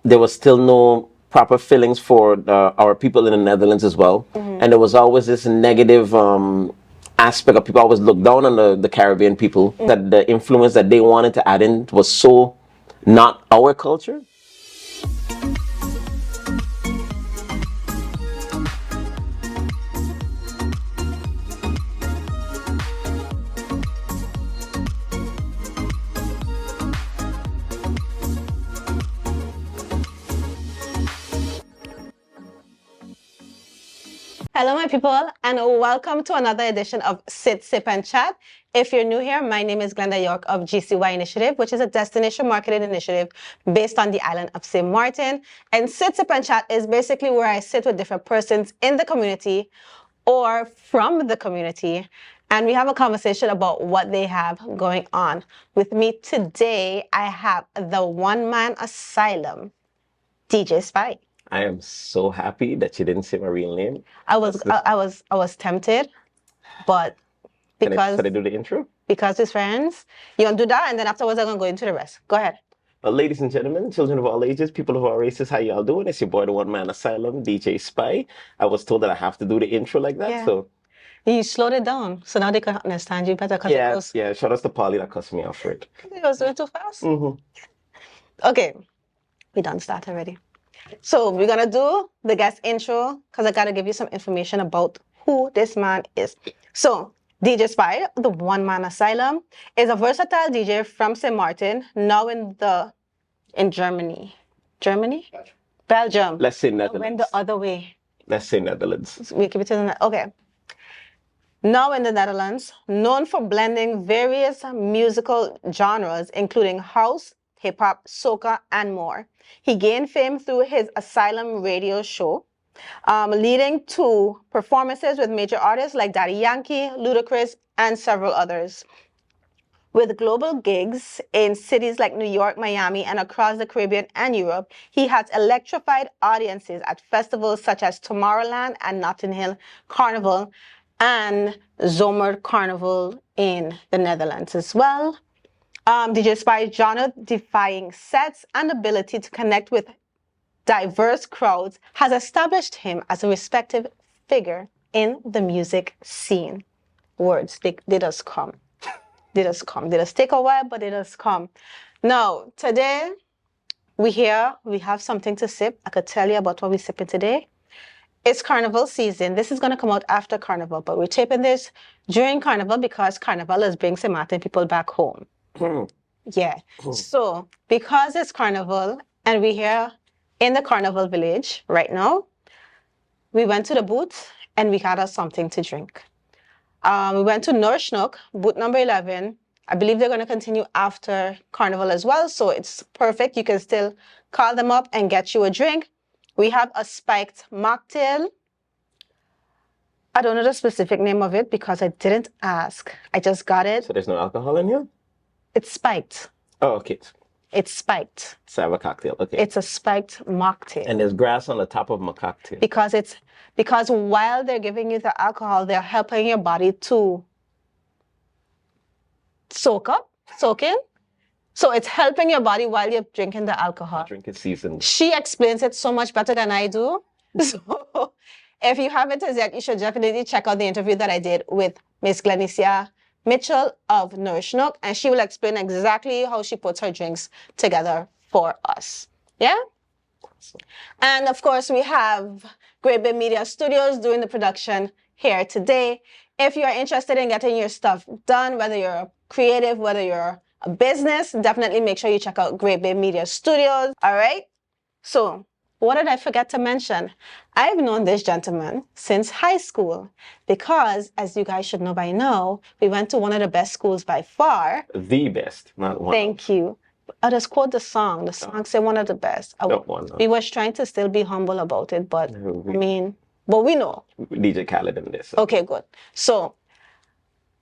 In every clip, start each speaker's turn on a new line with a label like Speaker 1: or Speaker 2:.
Speaker 1: there was still no proper fillings for our people in the Netherlands as well. And there was always this negative aspect of people always looked down on the Caribbean people, that the influence that they wanted to add in was so not our culture.
Speaker 2: Hello, my people, and welcome to another edition of Sit, Sip, and Chat. If you're new here, my name is Glenda York of GCY Initiative, which is a destination marketing initiative based on the island of St. Martin. And Sit, Sip, and Chat is basically where I sit with different persons in the community or from the community, and we have a conversation about what they have going on. With me today, I have the one-man asylum, DJ Spy.
Speaker 1: I am so happy that you didn't say my real name.
Speaker 2: I was tempted, but
Speaker 1: Should I do the intro?
Speaker 2: Because it's friends, you want to do that, and then afterwards I'm gonna go into the rest. Go ahead.
Speaker 1: Ladies and gentlemen, children of all ages, people of all races, how y'all doing? It's your boy, the one man asylum, DJ Spy. I was told that I have to do the intro like that, so
Speaker 2: you slowed it down so now they can understand you better.
Speaker 1: Yeah. Shout out to Polly that cussed me off for it.
Speaker 2: It was doing too fast. Okay, we done start already. So we're gonna do the guest intro because I gotta give you some information about who this man is. So DJ Spy, the one man asylum, is a versatile DJ from St. Martin, now in Germany. Germany? Belgium.
Speaker 1: Let's say Netherlands.
Speaker 2: Went the other way.
Speaker 1: Let's say Netherlands.
Speaker 2: We keep it in the okay. Now in the Netherlands, known for blending various musical genres, including house, hip-hop, soca, and more. He gained fame through his Asylum radio show, leading to performances with major artists like Daddy Yankee, Ludacris, and several others. With global gigs in cities like New York, Miami, and across the Caribbean and Europe, he has electrified audiences at festivals such as Tomorrowland and Notting Hill Carnival and Zomer Carnival in the Netherlands as well. DJ Spy's genre-defying sets and ability to connect with diverse crowds has established him as a respected figure in the music scene. Words, they does come. They does come. They does take a while, but they does come. Now, today, we have something to sip. I could tell you about what we're sipping today. It's Carnival season. This is going to come out after Carnival, but we're taping this during Carnival because Carnival is bringing St. Martin people back home. Yeah. So, because it's Carnival and we're here in the Carnival village right now, we went to the booth and we got us something to drink. We went to Nourish Nook, booth number 11. I believe they're going to continue after Carnival as well, so it's perfect. You can still call them up and get you a drink. We have a spiked mocktail. I don't know the specific name of it because I didn't ask. I just got it.
Speaker 1: So there's no alcohol in here?
Speaker 2: It's spiked.
Speaker 1: Oh, okay.
Speaker 2: It's spiked.
Speaker 1: So a cocktail, okay.
Speaker 2: It's a spiked mocktail.
Speaker 1: And there's grass on the top of my cocktail.
Speaker 2: Because while they're giving you the alcohol, they're helping your body to soak in. So it's helping your body while you're drinking the alcohol.
Speaker 1: Drinking season.
Speaker 2: She explains it so much better than I do. So if you haven't as yet, you should definitely check out the interview that I did with Miss Glenicia Mitchell of Nourish Nook, and she will explain exactly how she puts her drinks together for us. Yeah? And of course, we have Great Bay Media Studios doing the production here today. If you are interested in getting your stuff done, whether you're a creative, whether you're a business, definitely make sure you check out Great Bay Media Studios. All right? So, what did I forget to mention? I've known this gentleman since high school because, as you guys should know by now, we went to one of the best schools by far.
Speaker 1: The best, not one.
Speaker 2: Thank you. I'll just quote the song. The song said one of the best. We was trying to still be humble about it, but but we know.
Speaker 1: DJ Khaled in this.
Speaker 2: Okay, good. So,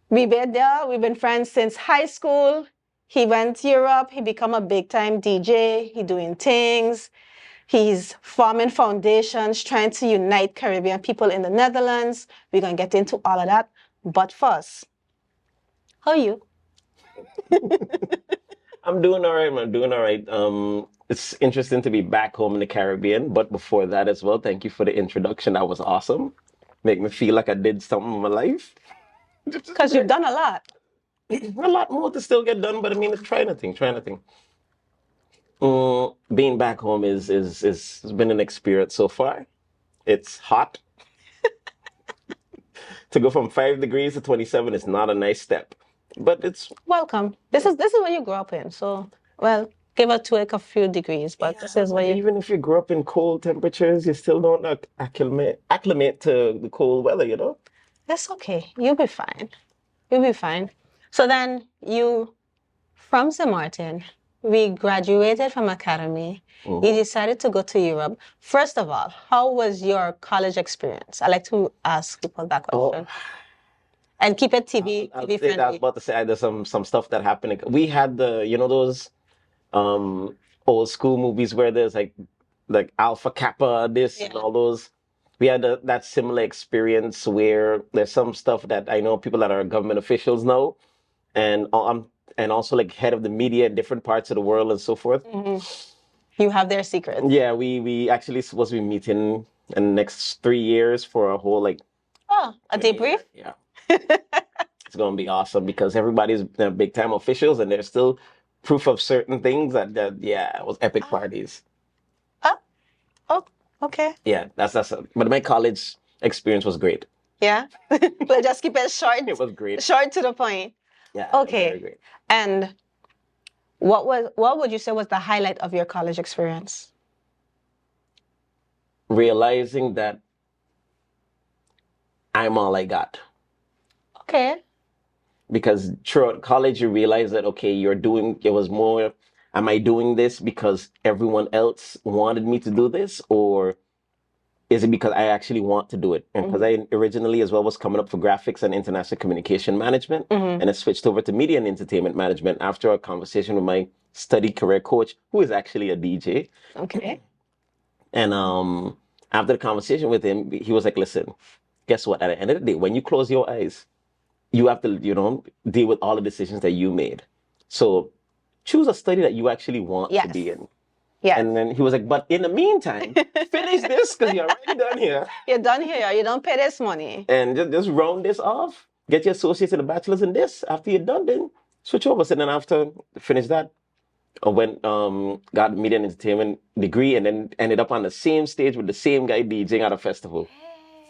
Speaker 2: we've been there. We've been friends since high school. He went to Europe. He become a big-time DJ. He doing things. He's forming foundations, trying to unite Caribbean people in the Netherlands. We're going to get into all of that. But first, how are you?
Speaker 1: I'm doing all right, man. Doing all right. it's interesting to be back home in the Caribbean. But before that as well, thank you for the introduction. That was awesome. Make me feel like I did something in my life.
Speaker 2: Because you've done a lot.
Speaker 1: A lot more to still get done, but I mean, it's trying nothing, trying nothing. Being back home is has been an experience so far. It's hot. To go from 5 degrees to 27 is not a nice step, but it's
Speaker 2: Welcome. This is what you grew up in. So, well, give or take a few degrees, but this is what you.
Speaker 1: even if you grew up in cold temperatures, you still don't acclimate to the cold weather, you know?
Speaker 2: That's okay. You'll be fine. You'll be fine. So then you, from St. Martin, we graduated from academy. You decided to go to Europe. First of all, how was your college experience? I like to ask people that question. And keep it TV
Speaker 1: I was
Speaker 2: friendly.
Speaker 1: about to say there's some stuff that happened. We had those old school movies where there's like Alpha Kappa this and
Speaker 2: Yeah.
Speaker 1: all those. We had that similar experience where there's some stuff that I know people that are government officials know, and and also like head of the media in different parts of the world and so forth.
Speaker 2: You have their secrets.
Speaker 1: Yeah, we actually supposed to be meeting in the next 3 years for a whole like
Speaker 2: A debrief?
Speaker 1: yeah. It's gonna be awesome because everybody's big time officials and there's still proof of certain things that yeah, it was epic parties.
Speaker 2: Oh, okay.
Speaker 1: Yeah, but my college experience was great.
Speaker 2: Yeah. But just keep it short.
Speaker 1: It was great.
Speaker 2: Short to the point.
Speaker 1: Yeah.
Speaker 2: Okay.
Speaker 1: Very great.
Speaker 2: And what would you say was the highlight of your college experience?
Speaker 1: Realizing that I'm all I got.
Speaker 2: Okay.
Speaker 1: Because throughout college you realize that okay, it was more, am I doing this because everyone else wanted me to do this, or is it because I actually want to do it? And because I originally as well was coming up for graphics and international communication management, and I switched over to media and entertainment management after a conversation with my study career coach, who is actually a DJ.
Speaker 2: Okay.
Speaker 1: And after the conversation with him, he was like, listen, guess what? At the end of the day, when you close your eyes, you have to, deal with all the decisions that you made. So choose a study that you actually want to be in.
Speaker 2: Yeah.
Speaker 1: And then he was like, but in the meantime, finish this because you're already done here.
Speaker 2: You're done here. You don't pay this money.
Speaker 1: And just round this off. Get your associates and a bachelor's in this. After you're done, then switch over. So then after finish that, I went got a media and entertainment degree and then ended up on the same stage with the same guy DJing at a festival.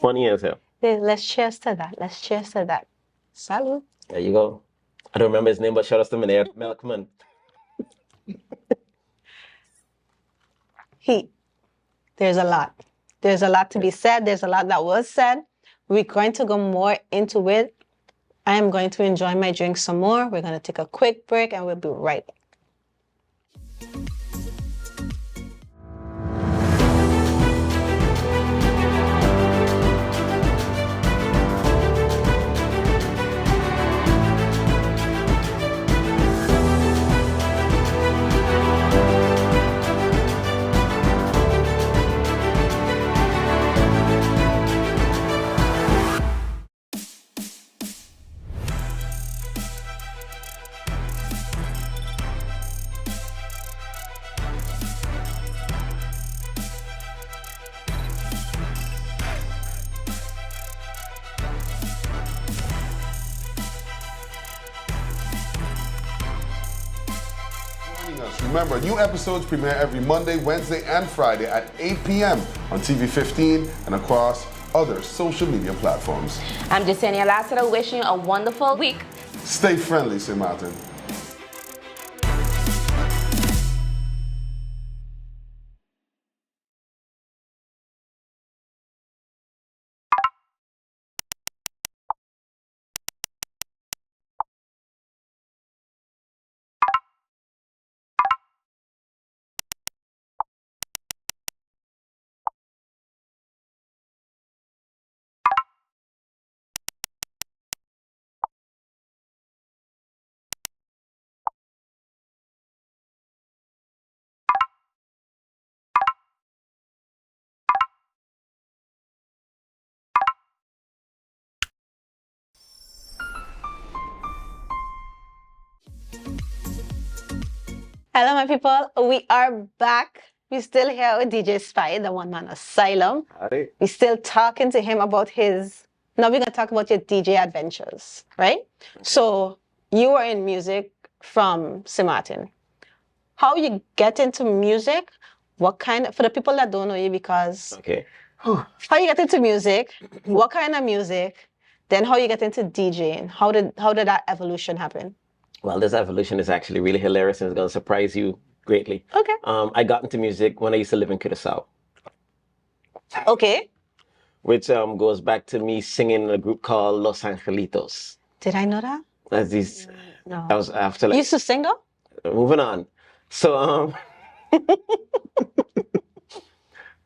Speaker 1: Funny as hell.
Speaker 2: Let's cheers to that. Let's cheers to that. Salud.
Speaker 1: There you go. I don't remember his name, but shout out to Meneer Melkman.
Speaker 2: There's a lot. There's a lot to be said. There's a lot that was said. We're going to go more into it. I am going to enjoy my drink some more. We're going to take a quick break and we'll be right back.
Speaker 3: Remember, new episodes premiere every Monday, Wednesday, and Friday at 8 p.m. on TV 15 and across other social media platforms.
Speaker 4: I'm Jasenia Lassiter wishing you a wonderful week.
Speaker 3: Stay friendly, St. Martin.
Speaker 2: Hello, my people. We are back. We're still here with DJ Spy, the one man asylum.
Speaker 1: Howdy.
Speaker 2: We're still talking to him about his. Now we're gonna talk about your DJ adventures, right? So you were in music from St. Martin. How you get into music? What kind? For the people that don't know you, because
Speaker 1: Okay.
Speaker 2: how you get into music? What kind of music? Then how you get into DJing? How did that evolution happen?
Speaker 1: Well, this evolution is actually really hilarious and it's going to surprise you greatly.
Speaker 2: Okay.
Speaker 1: I got into music when I used to live in Curacao,
Speaker 2: Okay.
Speaker 1: which goes back to me singing in a group called Los Angelitos.
Speaker 2: Did I know that?
Speaker 1: As these,
Speaker 2: No.
Speaker 1: I was after
Speaker 2: You
Speaker 1: like
Speaker 2: used to sing though?
Speaker 1: moving on. So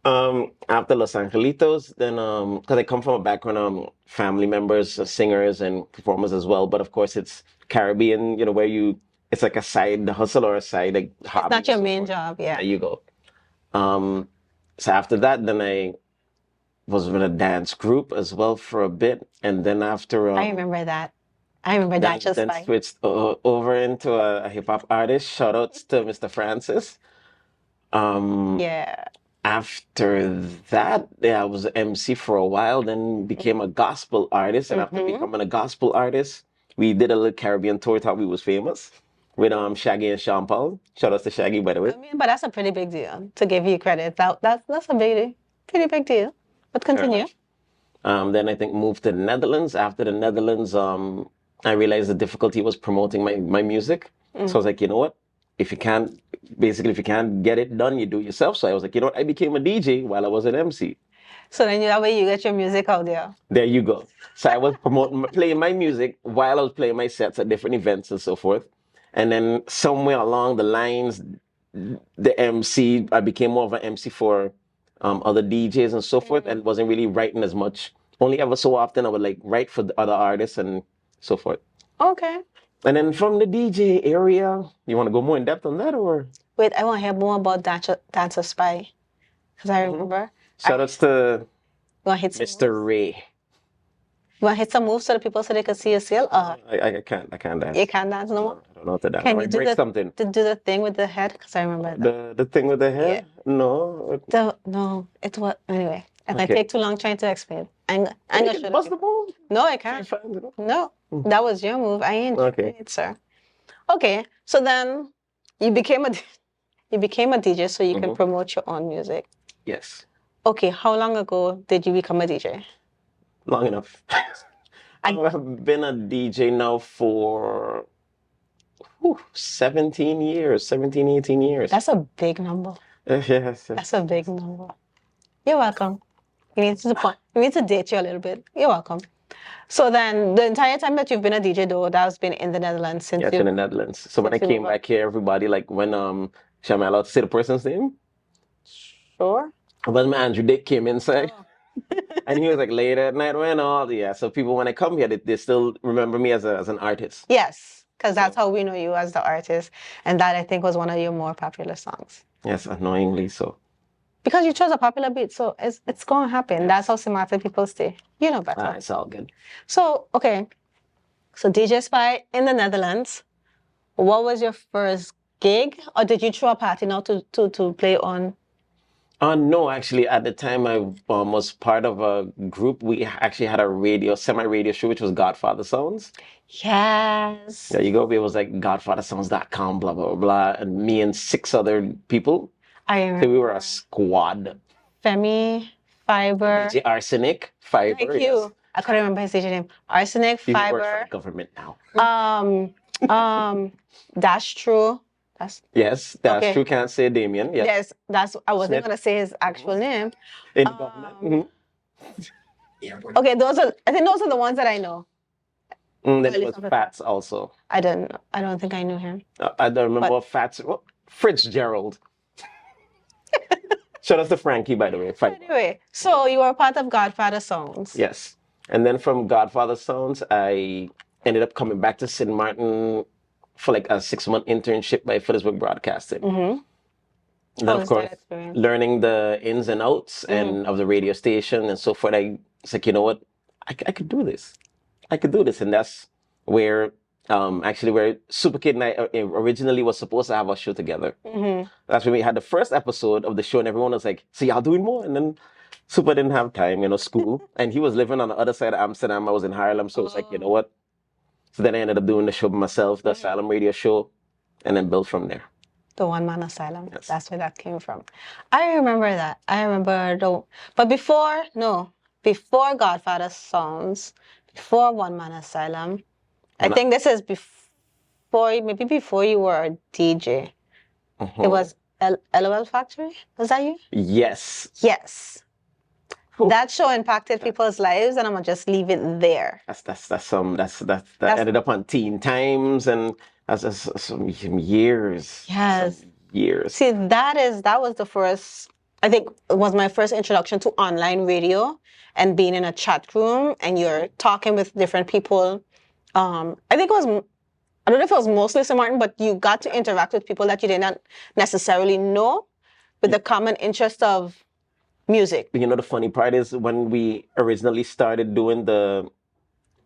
Speaker 1: after Los Angelitos, then because I come from a background family members, singers and performers as well, but of course it's Caribbean, where it's like a side hustle or a side like hobby.
Speaker 2: Not your
Speaker 1: and so
Speaker 2: main
Speaker 1: forth.
Speaker 2: job, yeah.
Speaker 1: There you go. So after that, then I was in a dance group as well for a bit, and then after
Speaker 2: I remember that. I remember that just
Speaker 1: then
Speaker 2: fine.
Speaker 1: switched over into a hip hop artist. Shout outs to Mr. Francis.
Speaker 2: Yeah.
Speaker 1: After that, I was an MC for a while, then became a gospel artist. And after becoming a gospel artist, we did a little Caribbean tour, thought we was famous with Shaggy and Sean Paul. Shout outs to Shaggy, by the way.
Speaker 2: I mean, but that's a pretty big deal to give you credit. That's a pretty big deal. But continue.
Speaker 1: Then I think moved to the Netherlands. After the Netherlands, I realized the difficulty was promoting my music. So I was like, you know what? If you can't get it done, you do it yourself. So I was like, you know what? I became a DJ while I was an MC.
Speaker 2: So then that way you get your music out there.
Speaker 1: There you go. So I was playing my music while I was playing my sets at different events and so forth. And then somewhere along the lines, I became more of an MC for other DJs and so forth, and wasn't really writing as much. Only ever so often I would like write for the other artists and so forth.
Speaker 2: Okay.
Speaker 1: And then from the DJ area, you want to go more in depth on that, or?
Speaker 2: Wait, I want to hear more about Dancer Spy. Because I remember.
Speaker 1: Shout outs to
Speaker 2: You want to hit some moves?
Speaker 1: Mr. Ray.
Speaker 2: You want to hit some moves so the people so they can see you still?
Speaker 1: I can't dance.
Speaker 2: You can't dance no more?
Speaker 1: I don't know what to dance.
Speaker 2: Can
Speaker 1: I
Speaker 2: you do
Speaker 1: break something.
Speaker 2: do the thing with the head? Because I remember that.
Speaker 1: The thing with the hair? No.
Speaker 2: No, it's what, anyway. If I
Speaker 1: Okay.
Speaker 2: take too long trying to explain, I'm
Speaker 1: You
Speaker 2: gonna
Speaker 1: can
Speaker 2: show
Speaker 1: bust
Speaker 2: you.
Speaker 1: the move.
Speaker 2: No, I can't. No, that was your move. I ain't
Speaker 1: Okay.
Speaker 2: it, sir. Okay, so then you became a DJ so you can promote your own music.
Speaker 1: Yes.
Speaker 2: Okay, how long ago did you become a DJ?
Speaker 1: Long enough. I've been a DJ now for 17 years, 17, 18 years.
Speaker 2: That's a big number.
Speaker 1: Yes.
Speaker 2: That's a big number. You're welcome. We need to date you a little bit. You're welcome. So then, the entire time that you've been a DJ, though, that's been in the Netherlands since
Speaker 1: Yes, in the Netherlands. So when I
Speaker 2: since you
Speaker 1: came
Speaker 2: moved
Speaker 1: back here, everybody like when am I allowed to say the person's name?
Speaker 2: Sure.
Speaker 1: When Andrew Dick came inside.
Speaker 2: Oh.
Speaker 1: And he was like later at night when all so people when I come here they still remember me as an artist.
Speaker 2: Yes, because that's how we know you as the artist, and that I think was one of your more popular songs.
Speaker 1: Yes, annoyingly so.
Speaker 2: Because you chose a popular beat, so it's gonna happen. That's how Samantha people stay. You know better.
Speaker 1: It's all good.
Speaker 2: So okay, so DJ Spy in the Netherlands. What was your first gig, or did you throw a party now to play on?
Speaker 1: No, actually, at the time I was part of a group. We actually had a semi-radio show, which was Godfather Sounds.
Speaker 2: Yes.
Speaker 1: There you go. It was like godfathersounds.com, blah, blah, blah, blah. And me and 6 other people.
Speaker 2: I
Speaker 1: So
Speaker 2: remember.
Speaker 1: we were a squad.
Speaker 2: Femi, Fiber.
Speaker 1: DJ Arsenic, Fiber.
Speaker 2: Thank
Speaker 1: yes.
Speaker 2: you. I couldn't remember his DJ name. Arsenic,
Speaker 1: He works for
Speaker 2: Fiber.
Speaker 1: the government now.
Speaker 2: That's true.
Speaker 1: Yes, that's
Speaker 2: Okay.
Speaker 1: true. Can't say Damien. Yes.
Speaker 2: That's I wasn't
Speaker 1: Smith.
Speaker 2: gonna say his actual name.
Speaker 1: In the government.
Speaker 2: Okay, I think those are the ones that I know.
Speaker 1: Then
Speaker 2: Well,
Speaker 1: it
Speaker 2: it's
Speaker 1: was
Speaker 2: not the
Speaker 1: Fats also.
Speaker 2: I don't think I knew him.
Speaker 1: I don't remember Fats. Fitzgerald. Shout out to Frankie, by the way.
Speaker 2: Anyway, so you were part of Godfather Sounds.
Speaker 1: Yes. And then from Godfather Sounds, I ended up coming back to St. Martin for like a 6-month internship by Footersburg Broadcasting.
Speaker 2: Mm-hmm.
Speaker 1: And then,
Speaker 2: How
Speaker 1: of
Speaker 2: was that
Speaker 1: course,
Speaker 2: experience?
Speaker 1: learning the ins and outs and of the radio station and so forth, I was like, you know what? I could do this. I could do this. And that's where Actually, where Super Kid and I originally was supposed to have a show together. That's when we had the first episode of the show, and everyone was like, "So y'all doing more?" And then Super didn't have time, school, and he was living on the other side of Amsterdam. I was in Haarlem, so it was like, you know what? So then I ended up doing the show by myself, the Asylum Radio show, and then built from there.
Speaker 2: The One Man Asylum.
Speaker 1: Yes.
Speaker 2: That's where that came from. I remember that. I remember but before Godfather Songs, before One Man Asylum, I think this is maybe before you were a DJ. It was LOL Factory. Was that you?
Speaker 1: Yes.
Speaker 2: Yes. That show impacted people's lives, and I'm gonna just leave it there.
Speaker 1: That ended up on Teen Times, and that's some years.
Speaker 2: Yes.
Speaker 1: Some years.
Speaker 2: See, that was the first. I think it was my first introduction to online radio and being in a chat room and you're talking with different people. I think it was. I don't know if it was mostly St. Martin, but you got to interact with people that you did not necessarily know, with the common interest of music.
Speaker 1: The funny part is when we originally started doing the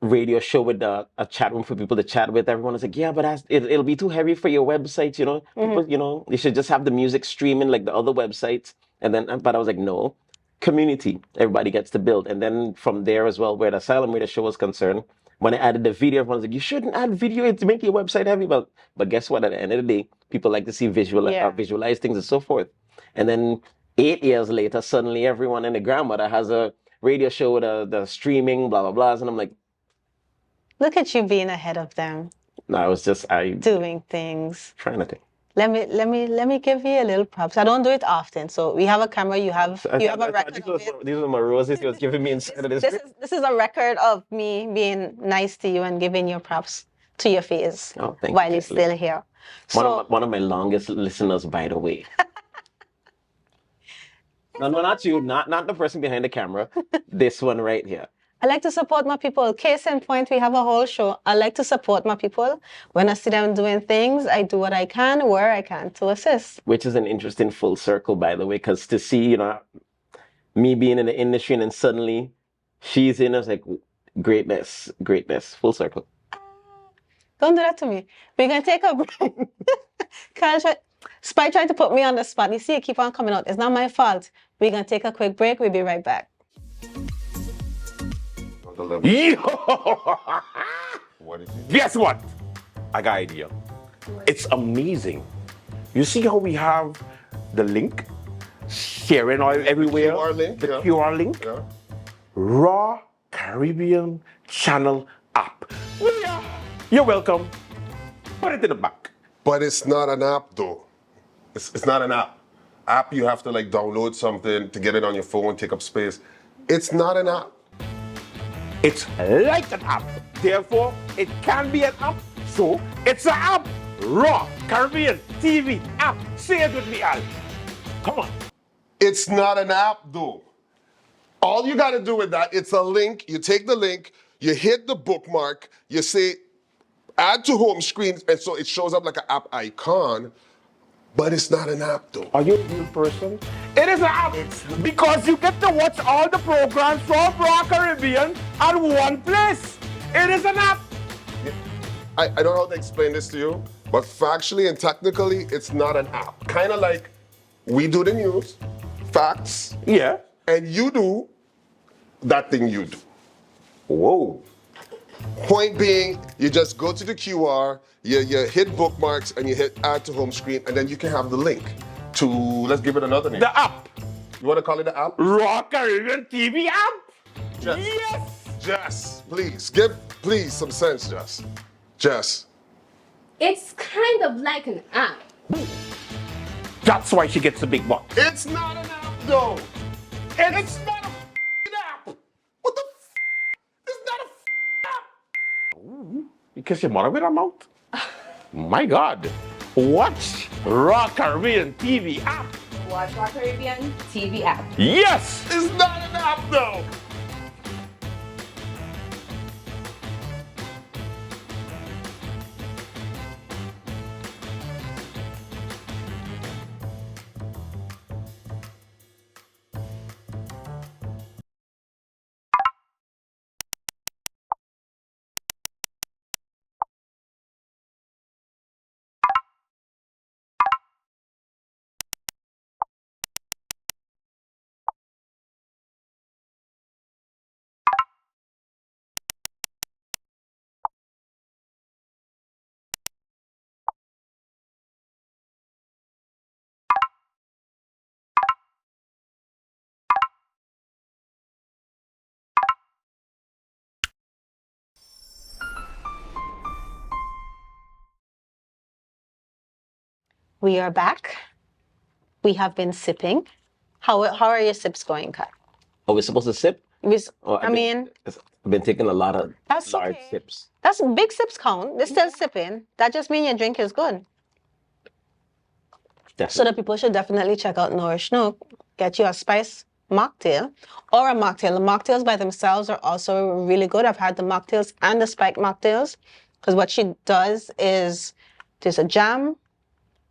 Speaker 1: radio show with a chat room for people to chat with, everyone was like, yeah, but it'll be too heavy for your website, People, you should just have the music streaming like the other websites. But I was like, no, community, everybody gets to build. And then from there as well, where the Asylum Radio show was concerned, when I added the video, everyone was like, you shouldn't add video to make your website heavy. But guess what? At the end of the day, people like to see visualize things and so forth. And then 8 years later, suddenly everyone and their grandmother has a radio show with the streaming, blah, blah, blah. And I'm like,
Speaker 2: look at you being ahead of them.
Speaker 1: No, I was just
Speaker 2: doing things.
Speaker 1: Trying to think.
Speaker 2: Let me give you a little props. I don't do it often. So we have a camera. You have a record of it.
Speaker 1: These are my roses he was giving me inside of this.
Speaker 2: This is a record of me being nice to you and giving you props to your face while you're still here.
Speaker 1: One of my longest listeners, by the way. No, not you, not the person behind the camera. This one right here.
Speaker 2: I like to support my people. Case in point, we have a whole show. I like to support my people. When I see them doing things, I do what I can, where I can to assist.
Speaker 1: Which is an interesting full circle, by the way, because to see, me being in the industry and then suddenly she's in, I was like, greatness, full circle.
Speaker 2: Don't do that to me. We're going to take a break. Spy tried to put me on the spot. You see, it keep on coming out. It's not my fault. We're going to take a quick break. We'll be right back.
Speaker 5: Guess what? I got an idea. It's amazing. You see how we have the link sharing all everywhere?
Speaker 3: QR link,
Speaker 5: the
Speaker 3: yeah.
Speaker 5: QR link.
Speaker 3: Yeah.
Speaker 5: Raw Caribbean Channel app. Yeah. You're welcome. Put it in the back.
Speaker 3: But it's not an app though. It's not an app. App, you have to download something to get it on your phone, take up space. It's not an app.
Speaker 5: It's like an app. Therefore, it can be an app. So, it's an app. Raw Caribbean TV app. Say it with me, Al. Come on.
Speaker 3: It's not an app though. All you gotta do with that, it's a link. You take the link, you hit the bookmark, you say add to home screen, and so it shows up like an app icon, but it's not an app though.
Speaker 5: Are you a real person? It is an app because you get to watch all the programs from Raw Caribbean at one place. It is an app.
Speaker 3: I don't know how to explain this to you, but factually and technically, it's not an app. Kind of like we do the news, facts,
Speaker 5: Yeah.
Speaker 3: and you do that thing you do.
Speaker 5: Whoa.
Speaker 3: Point being, you just go to the QR, you hit bookmarks, and you hit add to home screen, and then you can have the link to, let's give it another name.
Speaker 5: The app.
Speaker 3: You want to call it the app?
Speaker 5: Raw Caribbean TV app.
Speaker 3: Jess.
Speaker 5: Yes.
Speaker 3: Jess, please, give some sense, Jess. Jess.
Speaker 4: It's kind of like an app.
Speaker 5: That's why she gets the big bucks.
Speaker 3: It's not an app, though. It's not a app. What the It's not a app.
Speaker 5: You kiss your mother with her mouth? My God. Watch Raw Caribbean TV app.
Speaker 4: Watch Raw Caribbean TV app.
Speaker 5: Yes.
Speaker 3: It's not an app, though.
Speaker 2: We are back. We have been sipping. How are your sips going, Kat?
Speaker 1: Are we supposed to sip? Oh,
Speaker 2: I mean,
Speaker 1: I've been taking a lot of
Speaker 2: that's
Speaker 1: large
Speaker 2: okay.
Speaker 1: sips.
Speaker 2: That's big sips count. They're still sipping. That just means your drink is good. So
Speaker 1: Definitely.
Speaker 2: the people should definitely check out Nourish Nook. Get you a spice mocktail or a mocktail. The mocktails by themselves are also really good. I've had the mocktails and the spiked mocktails because what she does is there's a jam,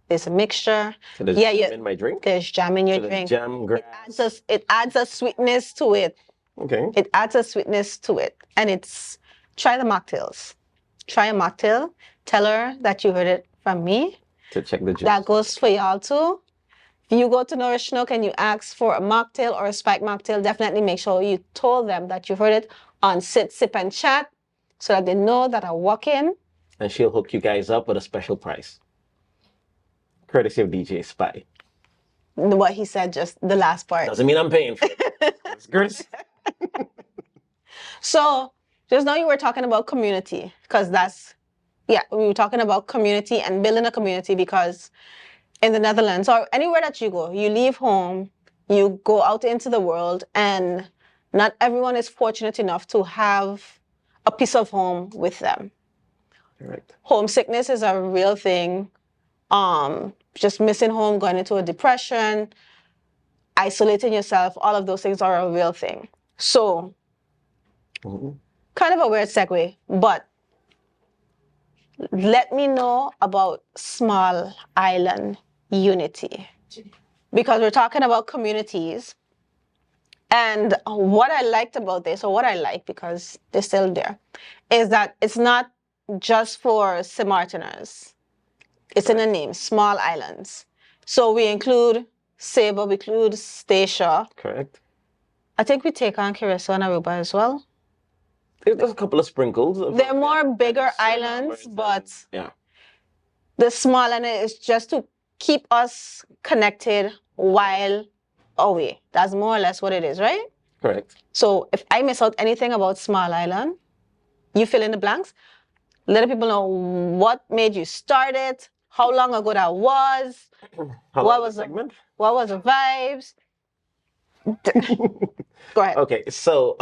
Speaker 2: there's a mixture.
Speaker 1: So there's jam in my drink?
Speaker 2: There's jam in your
Speaker 1: So there's
Speaker 2: drink.
Speaker 1: jam, grass.
Speaker 2: It adds a sweetness to it.
Speaker 1: Okay.
Speaker 2: It adds a sweetness to it. And try the mocktails. Try a mocktail. Tell her that you heard it from me.
Speaker 1: To check the juice.
Speaker 2: That goes for y'all too. If you go to Nourish Nook and you ask for a mocktail or a spiked mocktail, definitely make sure you told them that you heard it on Sit, Sip, and Chat so that they know that I walk in.
Speaker 1: And she'll hook you guys up with a special price. Courtesy of DJ Spy.
Speaker 2: What he said, just the last part.
Speaker 1: Doesn't mean I'm paying for it. It's courtesy.
Speaker 2: So just now you were talking about community because we were talking about community and building a community because in the Netherlands or anywhere that you go, you leave home, you go out into the world, and not everyone is fortunate enough to have a piece of home with them.
Speaker 1: Correct.
Speaker 2: Homesickness is a real thing. Just missing home, going into a depression, isolating yourself, all of those things are a real thing. So, kind of a weird segue, but let me know about Small Island Unity. Because we're talking about communities. And what I liked about this, or what I like because they're still there, is that it's not just for St. Martiners. It's in the name, Small Islands. So we include Saba, we include Statia.
Speaker 1: Correct.
Speaker 2: I think we take on Curacao and Aruba as well.
Speaker 1: There's a couple of sprinkles.
Speaker 2: They're more bigger islands, but the small island is just to keep us connected while away. That's more or less what it is, right?
Speaker 1: Correct.
Speaker 2: So if I miss out anything about Small Island, you fill in the blanks. Let people know what made you start it, how long ago that was, what was the vibes. Go ahead.
Speaker 1: Okay, so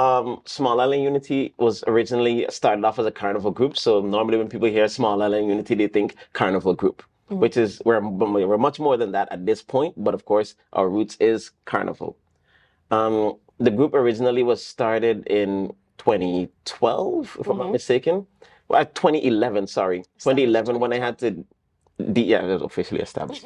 Speaker 1: Small Island Unity was originally started off as a carnival group. So normally when people hear Small Island Unity, they think carnival group, which is we're much more than that at this point. But of course, our roots is carnival. The group originally was started in 2012, if I'm not mistaken. Well, 2011, sorry. 2011 when I had to, it was officially established.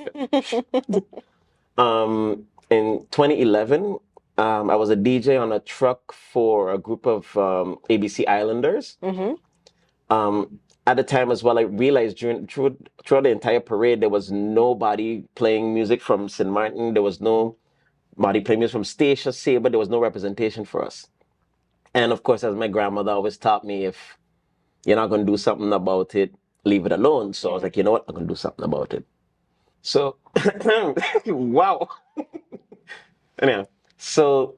Speaker 1: In 2011, I was a DJ on a truck for a group of ABC Islanders. At the time as well, I realized throughout the entire parade, there was nobody playing music from St. Martin. There was nobody playing music from Statia, Saba. There was no representation for us. And of course, as my grandmother always taught me, if you're not going to do something about it, leave it alone. So I was like, you know what? I'm going to do something about it. So, wow. Anyhow, so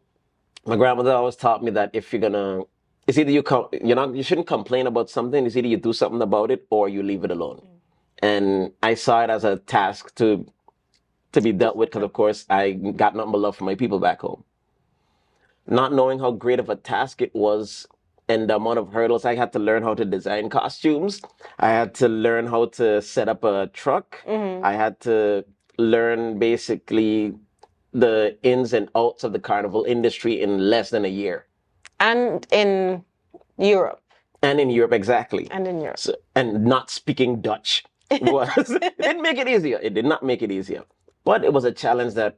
Speaker 1: my grandmother always taught me that if you're gonna, it's either you shouldn't complain about something. It's either you do something about it or you leave it alone. And I saw it as a task to be dealt with because, of course, I got nothing but love for my people back home. Not knowing how great of a task it was and the amount of hurdles, I had to learn how to design costumes. I had to learn how to set up a truck. I had to learn basically the ins and outs of the carnival industry in less than a year.
Speaker 2: And in Europe.
Speaker 1: And in Europe, exactly.
Speaker 2: And in Europe.
Speaker 1: So, and not speaking Dutch it didn't make it easier. It did not make it easier. But it was a challenge that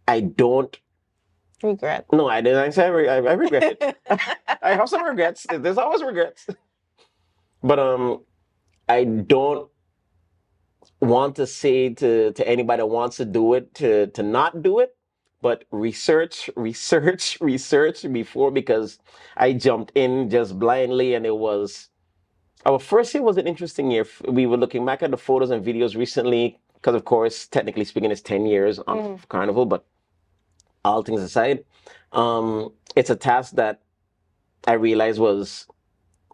Speaker 1: I don't
Speaker 2: regret.
Speaker 1: No, I didn't say I regret it. I have some regrets. There's always regrets. But I don't want to say to anybody that wants to do it to not do it, but research before, because I jumped in just blindly and it was our first year was an interesting year. We were looking back at the photos and videos recently because, of course, technically speaking, it's 10 years on Carnival, but all things aside, it's a task that I realized was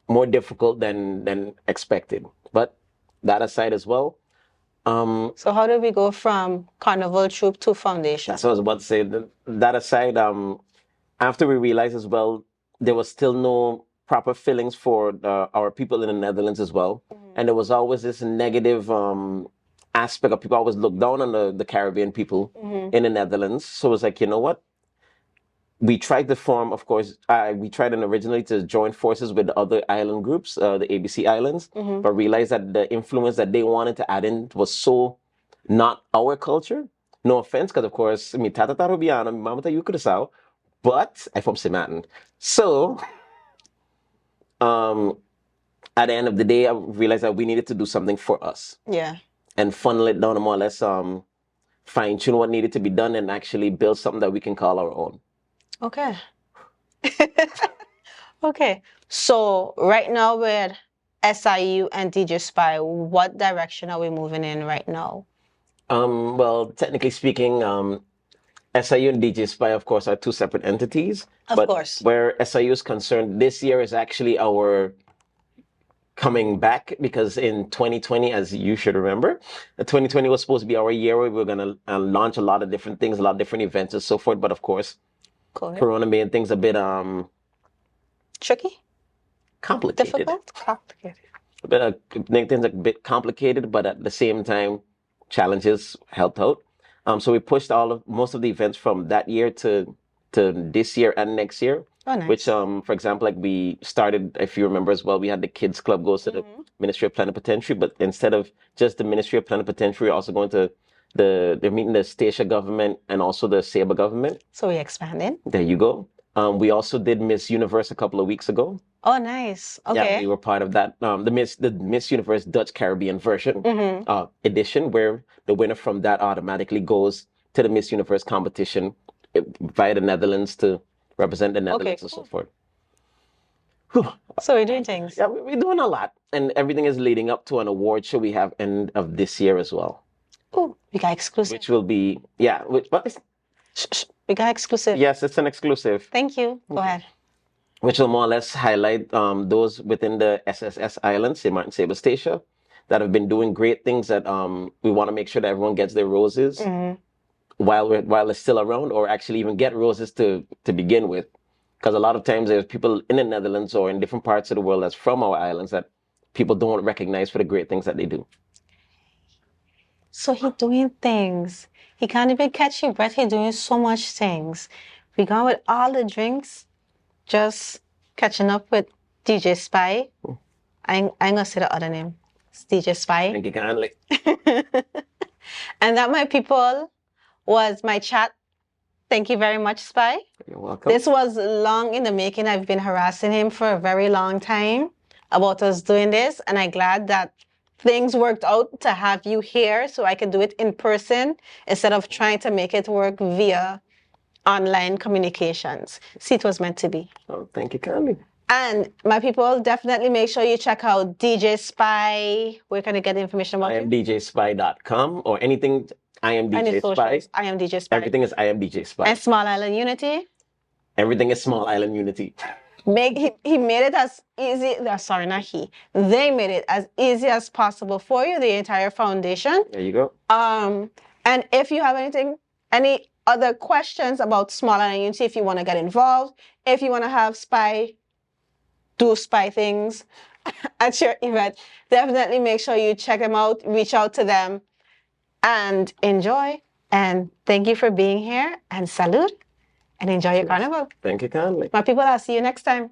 Speaker 1: more difficult than expected. But that aside as well,
Speaker 2: So how do we go from carnival troupe to foundation?
Speaker 1: That's what I was about to say. That aside, after we realized as well, there was still no proper fillings for our people in the Netherlands as well. And there was always this negative aspect of people always look down on the Caribbean people in the Netherlands. So it's like, you know what? We tried to form, of course, we tried originally to join forces with the other island groups, the ABC Islands, but realized that the influence that they wanted to add in was so not our culture. No offense, because of course, mi tata tarubiana, mi mama tayo Curaçao, but I'm from Simatin. So, at the end of the day, I realized that we needed to do something for us
Speaker 2: Yeah.
Speaker 1: and funnel it down and more or less fine tune what needed to be done and actually build something that we can call our own.
Speaker 2: Okay. Okay. So right now with SIU and DJ Spy, what direction are we moving in right now?
Speaker 1: Well, technically speaking, SIU and DJ Spy, of course, are two separate entities.
Speaker 2: Of course.
Speaker 1: Where SIU is concerned, this year is actually our coming back because in 2020, as you should remember, 2020 was supposed to be our year where we were going to launch a lot of different things, a lot of different events and so forth. But of course, Corona made things a bit
Speaker 2: tricky,
Speaker 1: complicated.
Speaker 2: difficult, complicated.
Speaker 1: Make things a bit complicated, but at the same time, challenges helped out. So we pushed most of the events from that year to this year and next year.
Speaker 2: Oh, nice.
Speaker 1: Which, for example, like we started, if you remember as well, we had the kids club goes to the Ministry of Plenipotentiary, but instead of just the Ministry of Plenipotentiary, we're also going to they're meeting the Statia government and also the Saba government.
Speaker 2: So we expanded.
Speaker 1: There you go. We also did Miss Universe a couple of weeks ago.
Speaker 2: Oh, nice. Okay.
Speaker 1: Yeah, we were part of that. The Miss Universe Dutch Caribbean version edition, where the winner from that automatically goes to the Miss Universe competition via the Netherlands to represent the Netherlands and so forth.
Speaker 2: So we're doing things.
Speaker 1: Yeah, we're doing a lot, and everything is leading up to an award show we have end of this year as well.
Speaker 2: Oh, we got exclusive.
Speaker 1: Which will be
Speaker 2: we got exclusive.
Speaker 1: Yes, it's an exclusive.
Speaker 2: Thank you. Go ahead.
Speaker 1: Which will more or less highlight those within the SSS Islands, St. Martin Saba Statia, that have been doing great things that we want to make sure that everyone gets their roses while they're still around, or actually even get roses to begin with. Because a lot of times there's people in the Netherlands or in different parts of the world that's from our islands that people don't recognize for the great things that they do.
Speaker 2: So he's doing things. He can't even catch your breath. He's doing so much things. We gone with all the drinks, just catching up with DJ Spy. I ain't gonna say the other name. It's DJ Spy.
Speaker 1: Thank you kindly.
Speaker 2: And that, my people, was my chat. Thank you very much, Spy.
Speaker 1: You're welcome.
Speaker 2: This was long in the making. I've been harassing him for a very long time about us doing this, and I'm glad that things worked out to have you here so I could do it in person instead of trying to make it work via online communications. See, it was meant to be.
Speaker 1: Oh, thank you kindly.
Speaker 2: And my people, definitely make sure you check out DJ Spy. Where can I get the information about you?
Speaker 1: IamDJSpy.com or anything. I am DJ Spy.
Speaker 2: I am DJ Spy.
Speaker 1: Everything is I am DJ Spy.
Speaker 2: And Small Island Unity.
Speaker 1: Everything is Small Island Unity.
Speaker 2: He made it as easy. Sorry, not he. They made it as easy as possible for you. The entire foundation.
Speaker 1: There you go.
Speaker 2: And if you have any other questions about Small Island Unity, if you want to get involved, if you want to have Spy do Spy things at your event, definitely make sure you check them out. Reach out to them, and enjoy. And thank you for being here. And salute. And enjoy your carnival.
Speaker 1: Thank you kindly.
Speaker 2: My people, I'll see you next time.